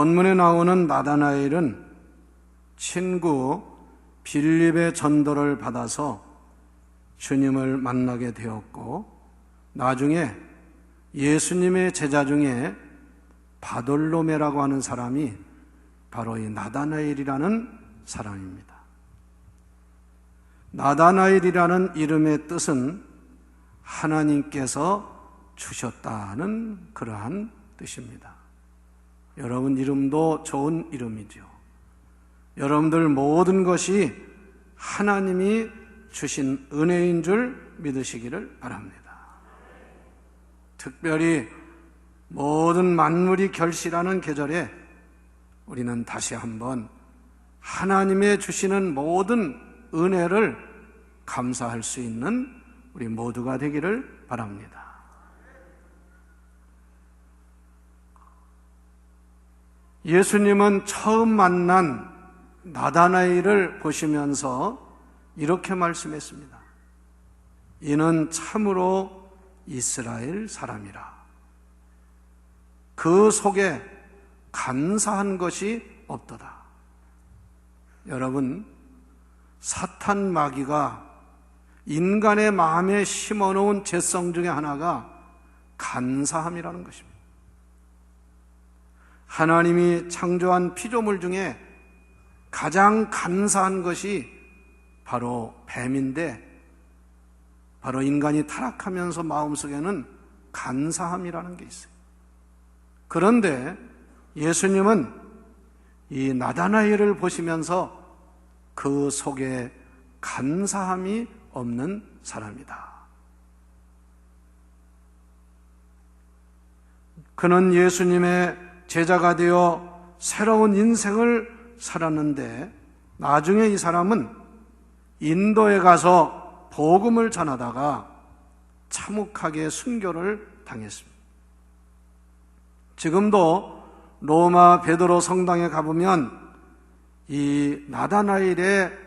본문에 나오는 나다나엘은 친구 빌립의 전도를 받아서 주님을 만나게 되었고, 나중에 예수님의 제자 중에 바돌로메라고 하는 사람이 바로 이 나다나엘이라는 사람입니다. 나다나엘이라는 이름의 뜻은 하나님께서 주셨다는 그러한 뜻입니다. 여러분 이름도 좋은 이름이죠. 여러분들 모든 것이 하나님이 주신 은혜인 줄 믿으시기를 바랍니다. 특별히 모든 만물이 결실하는 계절에 우리는 다시 한번 하나님의 주시는 모든 은혜를 감사할 수 있는 우리 모두가 되기를 바랍니다. 예수님은 처음 만난 나다나엘을 보시면서 이렇게 말씀했습니다. 이는 참으로 이스라엘 사람이라. 그 속에 간사한 것이 없도다. 여러분, 사탄 마귀가 인간의 마음에 심어놓은 죄성 중에 하나가 간사함이라는 것입니다. 하나님이 창조한 피조물 중에 가장 간사한 것이 바로 뱀인데, 바로 인간이 타락하면서 마음속에는 간사함이라는 게 있어요. 그런데 예수님은 이 나다나엘을 보시면서 그 속에 간사함이 없는 사람이다. 그는 예수님의 제자가 되어 새로운 인생을 살았는데, 나중에 이 사람은 인도에 가서 복음을 전하다가 참혹하게 순교를 당했습니다. 지금도 로마 베드로 성당에 가보면 이 나다나엘의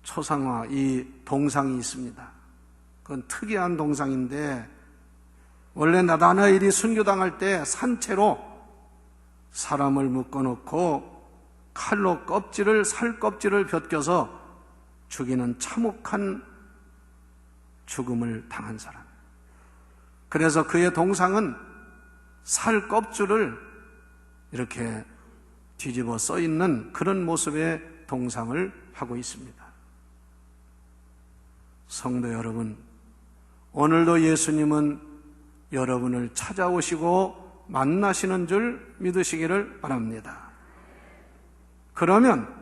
초상화, 이 동상이 있습니다. 그건 특이한 동상인데, 원래 나다나엘이 순교당할 때 산채로 사람을 묶어놓고 칼로 살 껍질을 벗겨서 죽이는 참혹한 죽음을 당한 사람. 그래서 그의 동상은 살 껍질을 이렇게 뒤집어 써 있는 그런 모습의 동상을 하고 있습니다. 성도 여러분, 오늘도 예수님은 여러분을 찾아오시고 만나시는 줄 믿으시기를 바랍니다. 그러면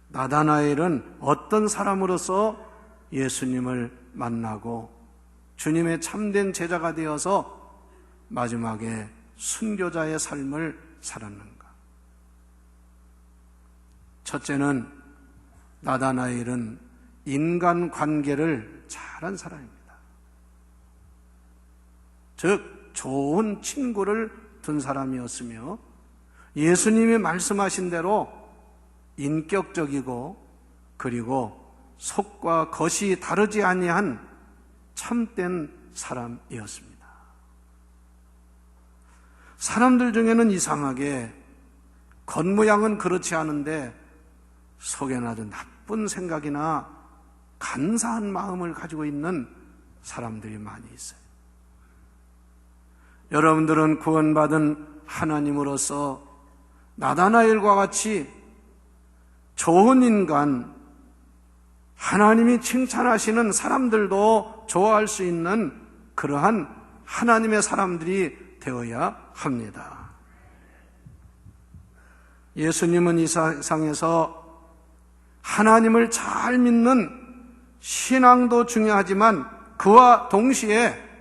나다나엘은 어떤 사람으로서 예수님을 만나고 주님의 참된 제자가 되어서 마지막에 순교자의 삶을 살았는가? 첫째는 나다나엘은 인간관계를 잘한 사람입니다. 즉 좋은 친구를 둔 사람이었으며, 예수님이 말씀하신 대로 인격적이고 그리고 속과 겉이 다르지 아니한 참된 사람이었습니다. 사람들 중에는 이상하게 겉모양은 그렇지 않은데 속에는 아주 나쁜 생각이나 간사한 마음을 가지고 있는 사람들이 많이 있어요. 여러분들은 구원받은 하나님으로서 나다나엘과 같이 좋은 인간, 하나님이 칭찬하시는 사람들도 좋아할 수 있는 그러한 하나님의 사람들이 되어야 합니다. 예수님은 이 세상에서 하나님을 잘 믿는 신앙도 중요하지만 그와 동시에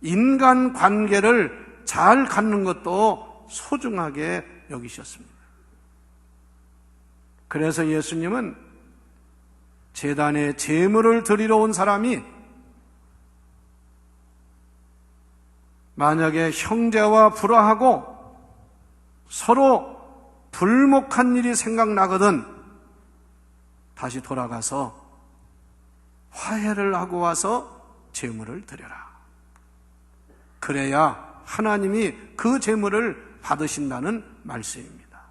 인간관계를 잘 갖는 것도 소중하게 여기셨습니다. 그래서 예수님은 제단에 제물을 드리러 온 사람이 만약에 형제와 불화하고 서로 불목한 일이 생각나거든 다시 돌아가서 화해를 하고 와서 제물을 드려라. 그래야 하나님이 그 제물을 받으신다는 말씀입니다.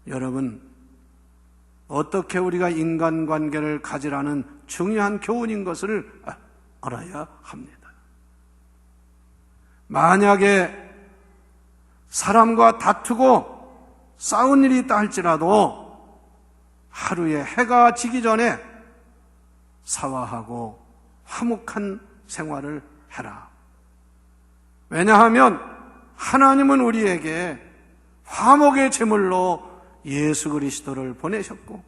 여러분, 어떻게 우리가 인간관계를 가지라는 중요한 교훈인 것을 알아야 합니다. 만약에 사람과 다투고 싸운 일이 있다 할지라도 하루에 해가 지기 전에 사화하고 화목한 생활을 해라. 왜냐하면 하나님은 우리에게 화목의 제물로 예수 그리스도를 보내셨고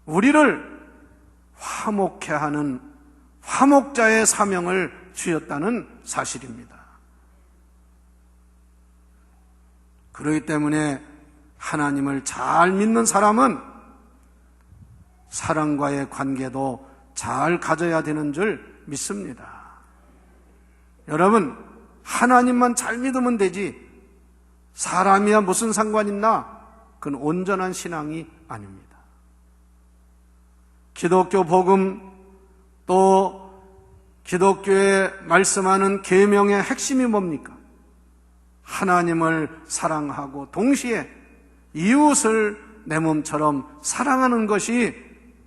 우리를 화목케 하는 화목자의 사명을 주셨다는 사실입니다. 그렇기 때문에 하나님을 잘 믿는 사람은 사람과의 관계도 잘 가져야 되는 줄 믿습니다. 여러분, 하나님만 잘 믿으면 되지 사람이야 무슨 상관 있나? 그건 온전한 신앙이 아닙니다. 기독교 복음 또 기독교에 말씀하는 계명의 핵심이 뭡니까? 하나님을 사랑하고 동시에 이웃을 내 몸처럼 사랑하는 것이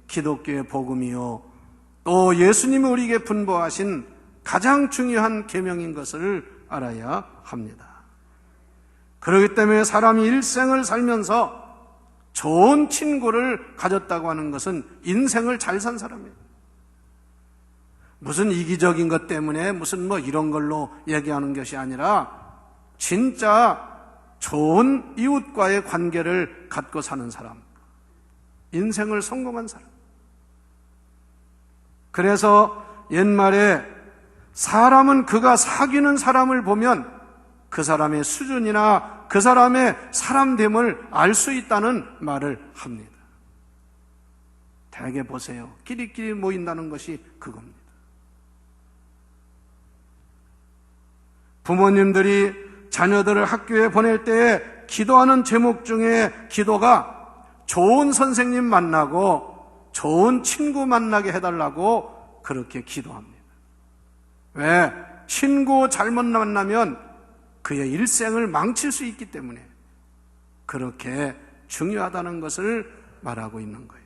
기독교의 복음이요 또 예수님이 우리에게 분부하신 가장 중요한 계명인 것을 알아야 합니다. 그렇기 때문에 사람이 일생을 살면서 좋은 친구를 가졌다고 하는 것은 인생을 잘 산 사람이에요. 무슨 이기적인 것 때문에 무슨 이런 걸로 얘기하는 것이 아니라 진짜 좋은 이웃과의 관계를 갖고 사는 사람, 인생을 성공한 사람. 그래서 옛말에 사람은 그가 사귀는 사람을 보면 그 사람의 수준이나 그 사람의 사람됨을 알 수 있다는 말을 합니다. 대개 보세요. 끼리끼리 모인다는 것이 그겁니다. 부모님들이 자녀들을 학교에 보낼 때에 기도하는 제목 중에 기도가 좋은 선생님 만나고 좋은 친구 만나게 해달라고 그렇게 기도합니다. 왜? 친구 잘못 만나면 그의 일생을 망칠 수 있기 때문에 그렇게 중요하다는 것을 말하고 있는 거예요.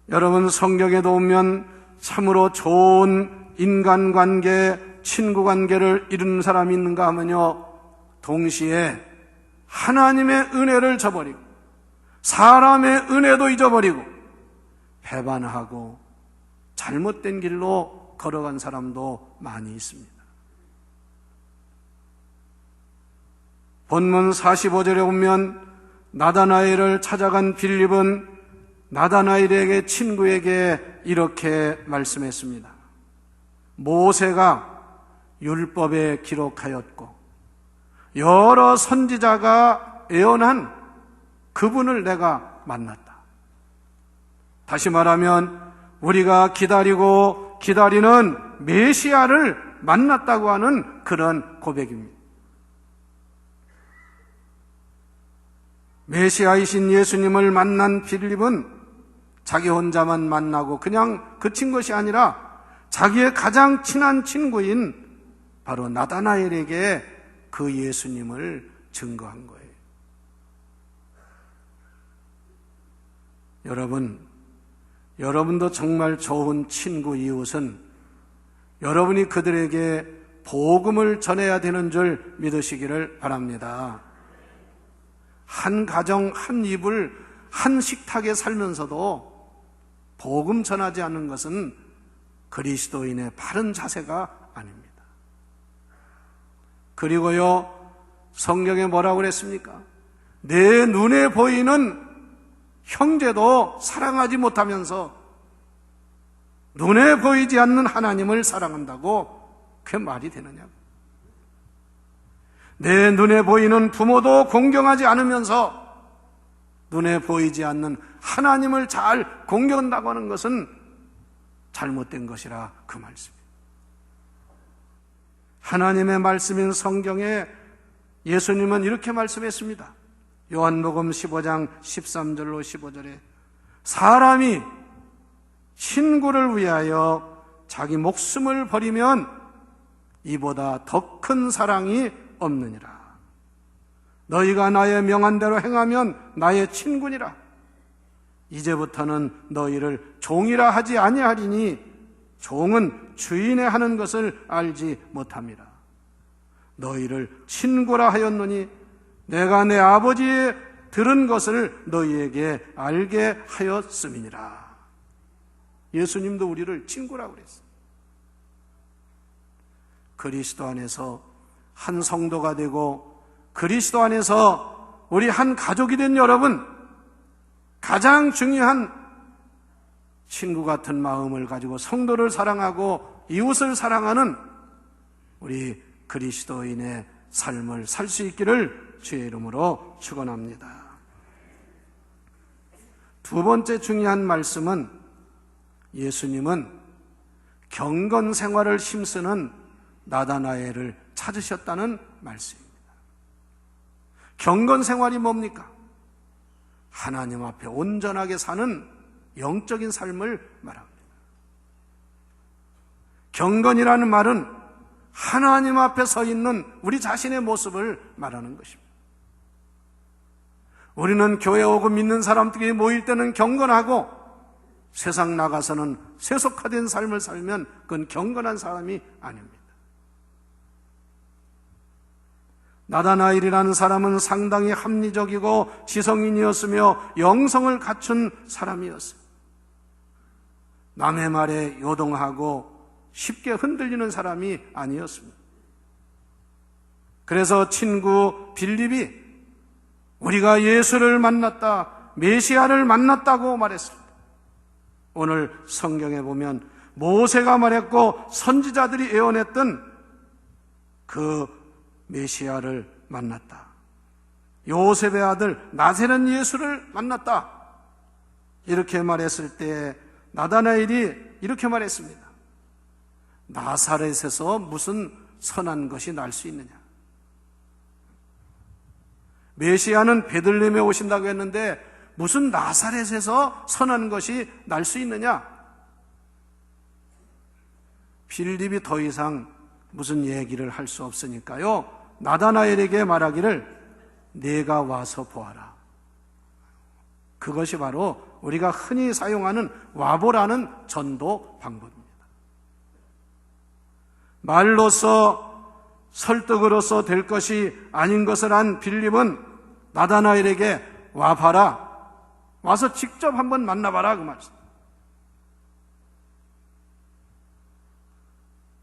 여러분, 성경에도 보면 참으로 좋은 인간관계, 친구관계를 이루는 사람이 있는가 하면요, 동시에 하나님의 은혜를 저버리고 사람의 은혜도 잊어버리고 배반하고 잘못된 길로 걸어간 사람도 많이 있습니다. 본문 45절에 보면 나다나엘을 찾아간 빌립은 나다나엘에게 친구에게 이렇게 말씀했습니다. 모세가 율법에 기록하였고 여러 선지자가 예언한 그분을 내가 만났다. 다시 말하면 우리가 기다리고 기다리는 메시아를 만났다고 하는 그런 고백입니다. 메시아이신 예수님을 만난 빌립은 자기 혼자만 만나고 그냥 그친 것이 아니라 자기의 가장 친한 친구인 바로 나다나엘에게 그 예수님을 증거한 거예요. 여러분도 정말 좋은 친구 이웃은 여러분이 그들에게 복음을 전해야 되는 줄 믿으시기를 바랍니다. 한 가정, 한 이불, 한 식탁에 살면서도 복음 전하지 않는 것은 그리스도인의 바른 자세가 아닙니다. 그리고요, 성경에 뭐라고 그랬습니까? 내 눈에 보이는 형제도 사랑하지 못하면서 눈에 보이지 않는 하나님을 사랑한다고 그게 말이 되느냐고. 내 눈에 보이는 부모도 공경하지 않으면서 눈에 보이지 않는 하나님을 잘 공경한다고 하는 것은 잘못된 것이라 그 말씀입니다. 하나님의 말씀인 성경에 예수님은 이렇게 말씀했습니다. 요한복음 15장 13절로 15절에 사람이 친구를 위하여 자기 목숨을 버리면 이보다 더 큰 사랑이 없느니라. 너희가 나의 명한 대로 행하면 나의 친구니라. 이제부터는 너희를 종이라 하지 아니하리니 종은 주인의 하는 것을 알지 못함이라. 너희를 친구라 하였노니 내가 내 아버지의 들은 것을 너희에게 알게 하였음이니라. 예수님도 우리를 친구라고 그랬어요. 그리스도 안에서 한 성도가 되고 그리스도 안에서 우리 한 가족이 된 여러분, 가장 중요한 친구 같은 마음을 가지고 성도를 사랑하고 이웃을 사랑하는 우리 그리스도인의 삶을 살 수 있기를 주의 이름으로 축원합니다. 두 번째 중요한 말씀은 예수님은 경건 생활을 힘쓰는 나다나엘을 찾으셨다는 말씀입니다. 경건 생활이 뭡니까? 하나님 앞에 온전하게 사는 영적인 삶을 말합니다. 경건이라는 말은 하나님 앞에 서 있는 우리 자신의 모습을 말하는 것입니다. 우리는 교회 오고 믿는 사람들이 모일 때는 경건하고 세상 나가서는 세속화된 삶을 살면 그건 경건한 사람이 아닙니다. 나다나엘이라는 사람은 상당히 합리적이고 지성인이었으며 영성을 갖춘 사람이었어요. 남의 말에 요동하고 쉽게 흔들리는 사람이 아니었습니다. 그래서 친구 빌립이 우리가 예수를 만났다, 메시아를 만났다고 말했습니다. 오늘 성경에 보면 모세가 말했고 선지자들이 예언했던 그 메시아를 만났다. 요셉의 아들 나세렛 예수를 만났다. 이렇게 말했을 때 나다나엘이 이렇게 말했습니다. 나사렛에서 무슨 선한 것이 날 수 있느냐? 메시아는 베들레헴에 오신다고 했는데 무슨 나사렛에서 선한 것이 날 수 있느냐? 빌립이 더 이상 무슨 얘기를 할 수 없으니까요, 나다나엘에게 말하기를 내가 와서 보아라. 그것이 바로 우리가 흔히 사용하는 와보라는 전도 방법입니다. 말로서 설득으로서 될 것이 아닌 것을 안 빌립은 나다나엘에게 와봐라, 와서 직접 한번 만나봐라 그 말입니다.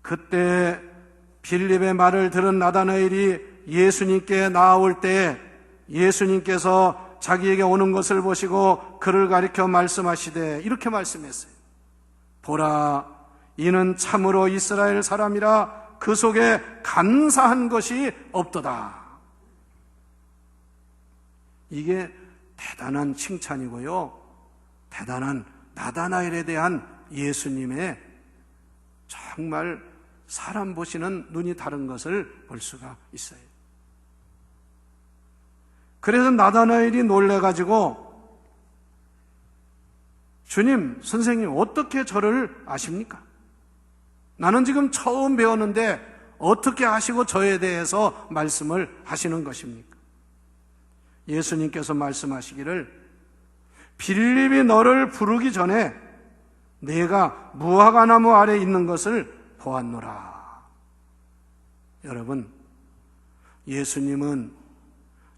그때 빌립의 말을 들은 나다나엘이 예수님께 나아올 때 예수님께서 자기에게 오는 것을 보시고 그를 가리켜 말씀하시되 이렇게 말씀했어요. 보라, 이는 참으로 이스라엘 사람이라 그 속에 간사한 것이 없도다. 이게 대단한 칭찬이고요, 대단한 나다나엘에 대한 예수님의 정말 사람 보시는 눈이 다른 것을 볼 수가 있어요. 그래서 나다나엘이 놀래가지고 주님, 선생님, 어떻게 저를 아십니까? 나는 지금 처음 배웠는데 어떻게 아시고 저에 대해서 말씀을 하시는 것입니까? 예수님께서 말씀하시기를 빌립이 너를 부르기 전에 내가 무화과나무 아래 있는 것을 보았노라. 여러분, 예수님은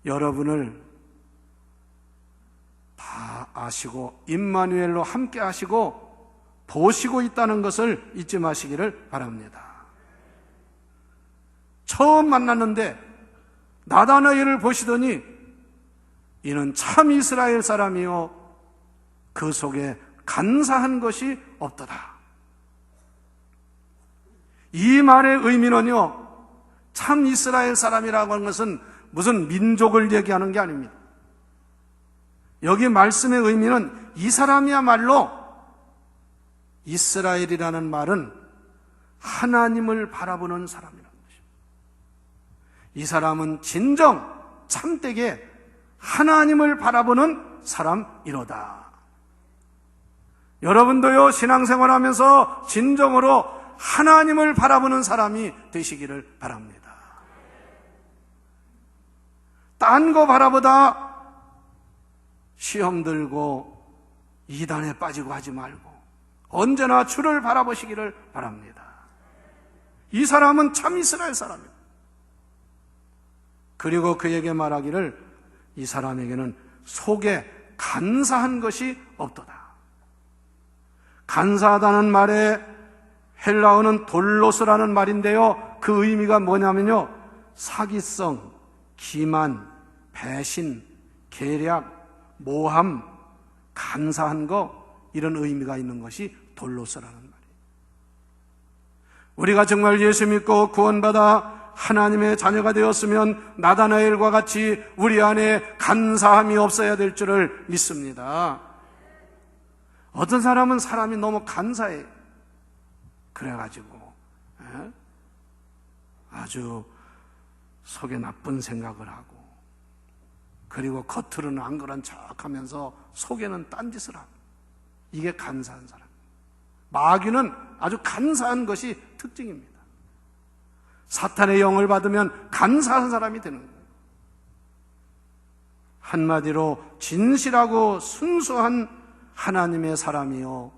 여러분을 다 아시고 임마누엘로 함께 하시고 보시고 있다는 것을 잊지 마시기를 바랍니다. 처음 만났는데 나다나엘을 보시더니 이는 참 이스라엘 사람이요 그 속에 간사한 것이 없도다. 이 말의 의미는요, 참 이스라엘 사람이라고 하는 것은 무슨 민족을 얘기하는 게 아닙니다. 여기 말씀의 의미는 이 사람이야말로, 이스라엘이라는 말은 하나님을 바라보는 사람이라는 것입니다. 이 사람은 진정 참되게 하나님을 바라보는 사람이로다. 여러분도요, 신앙생활하면서 진정으로 하나님을 바라보는 사람이 되시기를 바랍니다. 딴 거 바라보다 시험 들고 이단에 빠지고 하지 말고 언제나 주를 바라보시기를 바랍니다. 이 사람은 참 이스라엘 사람입니다. 그리고 그에게 말하기를 이 사람에게는 속에 간사한 것이 없도다. 간사하다는 말에 헬라어는 돌로스라는 말인데요, 그 의미가 뭐냐면요, 사기성, 기만, 배신, 계략, 모함, 간사한 거, 이런 의미가 있는 것이 돌로스라는 말이에요. 우리가 정말 예수 믿고 구원받아 하나님의 자녀가 되었으면 나다나엘과 같이 우리 안에 간사함이 없어야 될 줄을 믿습니다. 어떤 사람은 사람이 너무 간사해. 그래가지고 아주 속에 나쁜 생각을 하고, 그리고 겉으로는 안 그런 척하면서 속에는 딴짓을 하고, 이게 간사한 사람. 마귀는 아주 간사한 것이 특징입니다. 사탄의 영을 받으면 간사한 사람이 되는 거예요. 한마디로 진실하고 순수한 하나님의 사람이요,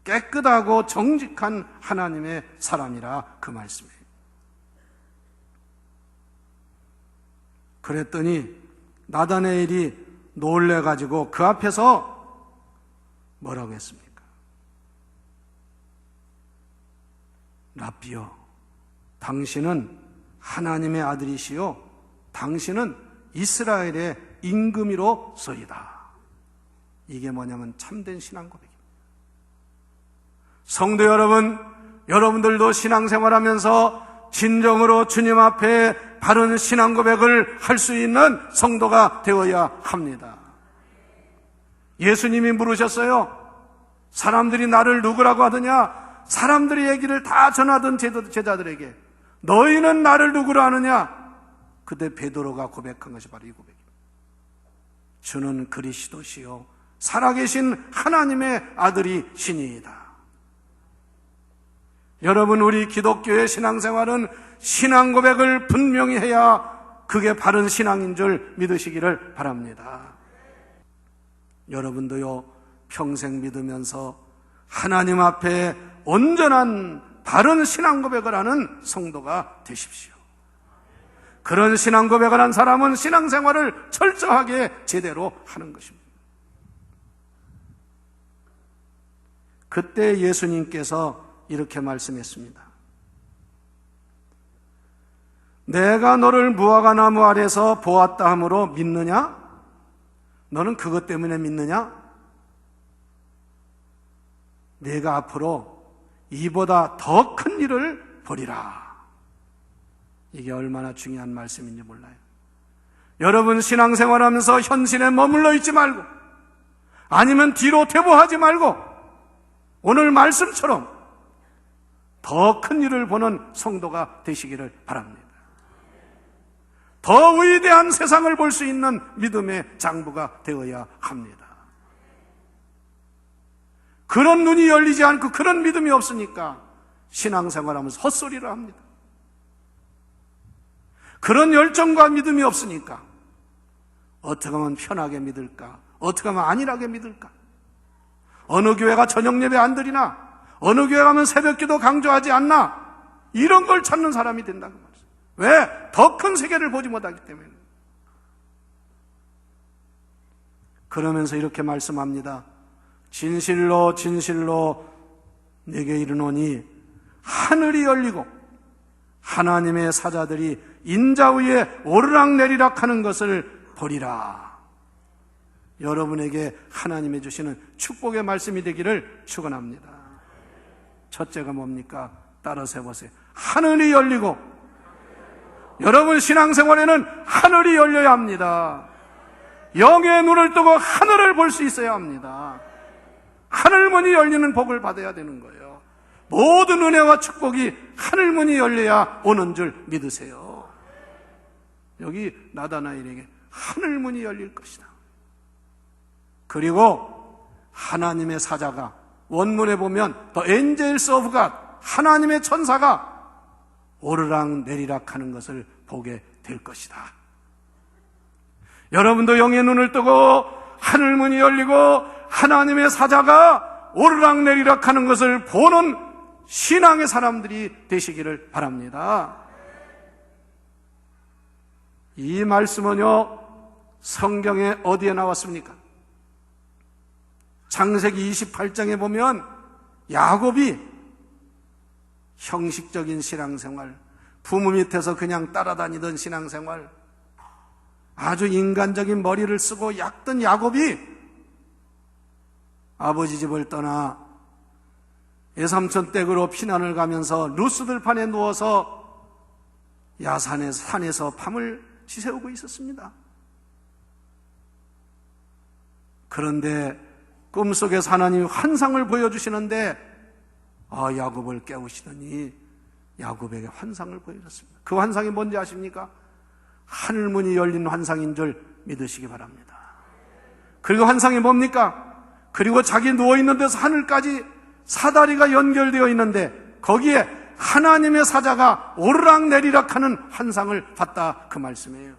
깨끗하고 정직한 하나님의 사람이라 그 말씀이에요. 그랬더니 나다나엘이 놀래가지고 그 앞에서 뭐라고 했습니까? 라비여, 당신은 하나님의 아들이시요 당신은 이스라엘의 임금이로소이다. 이게 뭐냐면 참된 신앙 고백입니다. 성도 여러분, 여러분들도 신앙생활하면서 진정으로 주님 앞에 바른 신앙 고백을 할 수 있는 성도가 되어야 합니다. 예수님이 물으셨어요. 사람들이 나를 누구라고 하더냐? 사람들이 얘기를 다 전하던 제자들에게 너희는 나를 누구로 아느냐? 그때 베드로가 고백한 것이 바로 이 고백입니다. 주는 그리스도시요 살아계신 하나님의 아들이시니이다. 여러분, 우리 기독교의 신앙생활은 신앙 고백을 분명히 해야 그게 바른 신앙인 줄 믿으시기를 바랍니다. 여러분도요, 평생 믿으면서 하나님 앞에 온전한 바른 신앙 고백을 하는 성도가 되십시오. 그런 신앙 고백을 한 사람은 신앙생활을 철저하게 제대로 하는 것입니다. 그때 예수님께서 이렇게 말씀했습니다. 내가 너를 무화과 나무 아래서 보았다 함으로 믿느냐? 너는 그것 때문에 믿느냐? 내가 앞으로 이보다 더 큰 일을 보리라. 이게 얼마나 중요한 말씀인지 몰라요. 여러분, 신앙생활하면서 현실에 머물러 있지 말고, 아니면 뒤로 퇴보하지 말고, 오늘 말씀처럼 더 큰 일을 보는 성도가 되시기를 바랍니다. 더 위대한 세상을 볼 수 있는 믿음의 장부가 되어야 합니다. 그런 눈이 열리지 않고 그런 믿음이 없으니까 신앙생활하면서 헛소리를 합니다. 그런 열정과 믿음이 없으니까 어떻게 하면 편하게 믿을까? 어떻게 하면 안일하게 믿을까? 어느 교회가 저녁 예배 안 드리나? 어느 교회 가면 새벽기도 강조하지 않나? 이런 걸 찾는 사람이 된다는 말이에요. 왜? 더 큰 세계를 보지 못하기 때문에. 그러면서 이렇게 말씀합니다. 진실로 진실로 내게 이르노니 하늘이 열리고 하나님의 사자들이 인자 위에 오르락내리락 하는 것을 보리라. 여러분에게 하나님이 주시는 축복의 말씀이 되기를 축원합니다. 첫째가 뭡니까? 따라서 해보세요. 하늘이 열리고, 여러분 신앙생활에는 하늘이 열려야 합니다. 영의 눈을 뜨고 하늘을 볼 수 있어야 합니다. 하늘문이 열리는 복을 받아야 되는 거예요. 모든 은혜와 축복이 하늘문이 열려야 오는 줄 믿으세요. 여기 나다나엘에게 하늘문이 열릴 것이다. 그리고 하나님의 사자가, 원문에 보면 The angels of God, 하나님의 천사가 오르락 내리락 하는 것을 보게 될 것이다. 여러분도 영의 눈을 뜨고 하늘문이 열리고 하나님의 사자가 오르락 내리락 하는 것을 보는 신앙의 사람들이 되시기를 바랍니다. 이 말씀은요, 성경에 어디에 나왔습니까? 창세기 28장에 보면 야곱이 형식적인 신앙생활, 부모 밑에서 그냥 따라다니던 신앙생활, 아주 인간적인 머리를 쓰고 얕던 야곱이 아버지 집을 떠나 외삼촌 댁으로 피난을 가면서 루스들판에 누워서 산에서 밤을 지새우고 있었습니다. 그런데 꿈속에서 하나님이 환상을 보여주시는데 야곱을 깨우시더니 야곱에게 환상을 보여줬습니다. 그 환상이 뭔지 아십니까? 하늘문이 열린 환상인 줄 믿으시기 바랍니다. 그리고 환상이 뭡니까? 그리고 자기 누워있는 데서 하늘까지 사다리가 연결되어 있는데 거기에 하나님의 사자가 오르락 내리락 하는 환상을 봤다, 그 말씀이에요.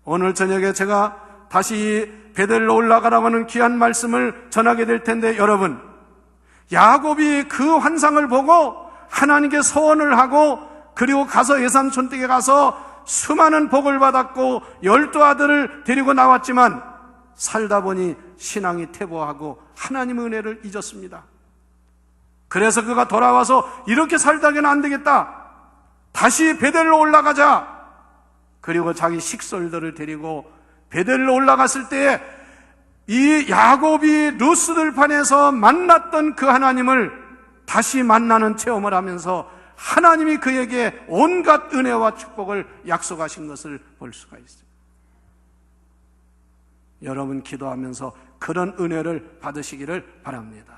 오늘 저녁에 제가 다시 베델로 올라가라고 하는 귀한 말씀을 전하게 될 텐데, 여러분, 야곱이 그 환상을 보고 하나님께 소원을 하고 그리고 가서 외삼촌 댁에 가서 수많은 복을 받았고 12 아들을 데리고 나왔지만 살다 보니 신앙이 퇴보하고 하나님의 은혜를 잊었습니다. 그래서 그가 돌아와서 이렇게 살다가는 안 되겠다, 다시 베델로 올라가자. 그리고 자기 식솔들을 데리고 베델로 올라갔을 때에 이 야곱이 루스들판에서 만났던 그 하나님을 다시 만나는 체험을 하면서 하나님이 그에게 온갖 은혜와 축복을 약속하신 것을 볼 수가 있어요. 여러분 기도하면서 그런 은혜를 받으시기를 바랍니다.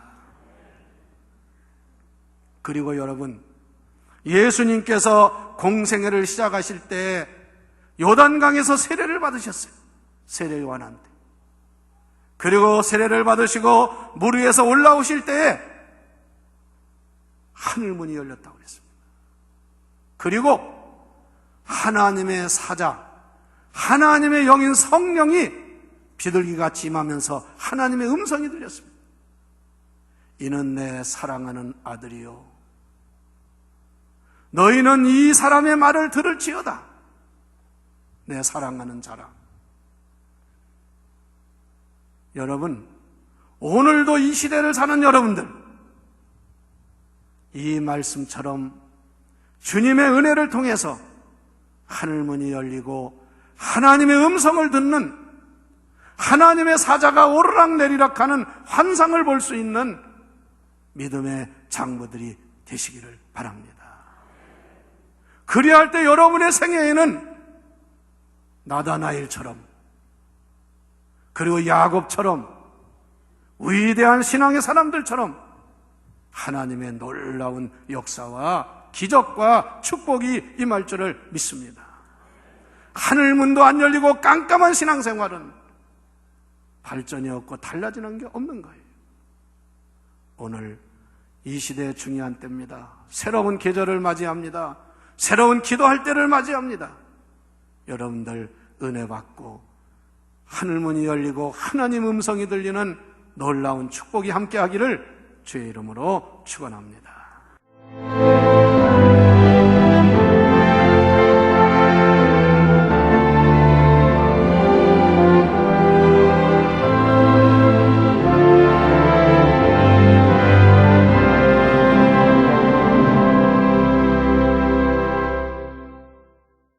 그리고 여러분, 예수님께서 공생애를 시작하실 때 요단강에서 세례를 받으셨어요. 세례 요한한테. 그리고 세례를 받으시고 물 위에서 올라오실 때에 하늘문이 열렸다고 그랬습니다. 그리고 하나님의 사자, 하나님의 영인 성령이 비둘기같이 임하면서 하나님의 음성이 들렸습니다. 이는 내 사랑하는 아들이요, 너희는 이 사람의 말을 들을지어다. 내 사랑하는 자라. 여러분, 오늘도 이 시대를 사는 여러분들, 이 말씀처럼 주님의 은혜를 통해서 하늘문이 열리고 하나님의 음성을 듣는, 하나님의 사자가 오르락 내리락 하는 환상을 볼 수 있는 믿음의 장부들이 되시기를 바랍니다. 그리할 때 여러분의 생애에는 나다나엘처럼, 그리고 야곱처럼, 위대한 신앙의 사람들처럼 하나님의 놀라운 역사와 기적과 축복이 임할 줄을 믿습니다. 하늘문도 안 열리고 깜깜한 신앙생활은 발전이 없고 달라지는 게 없는 거예요. 오늘 이 시대의 중요한 때입니다. 새로운 계절을 맞이합니다. 새로운 기도할 때를 맞이합니다. 여러분들 은혜 받고 하늘문이 열리고 하나님 음성이 들리는 놀라운 축복이 함께하기를 주의 이름으로 축원합니다.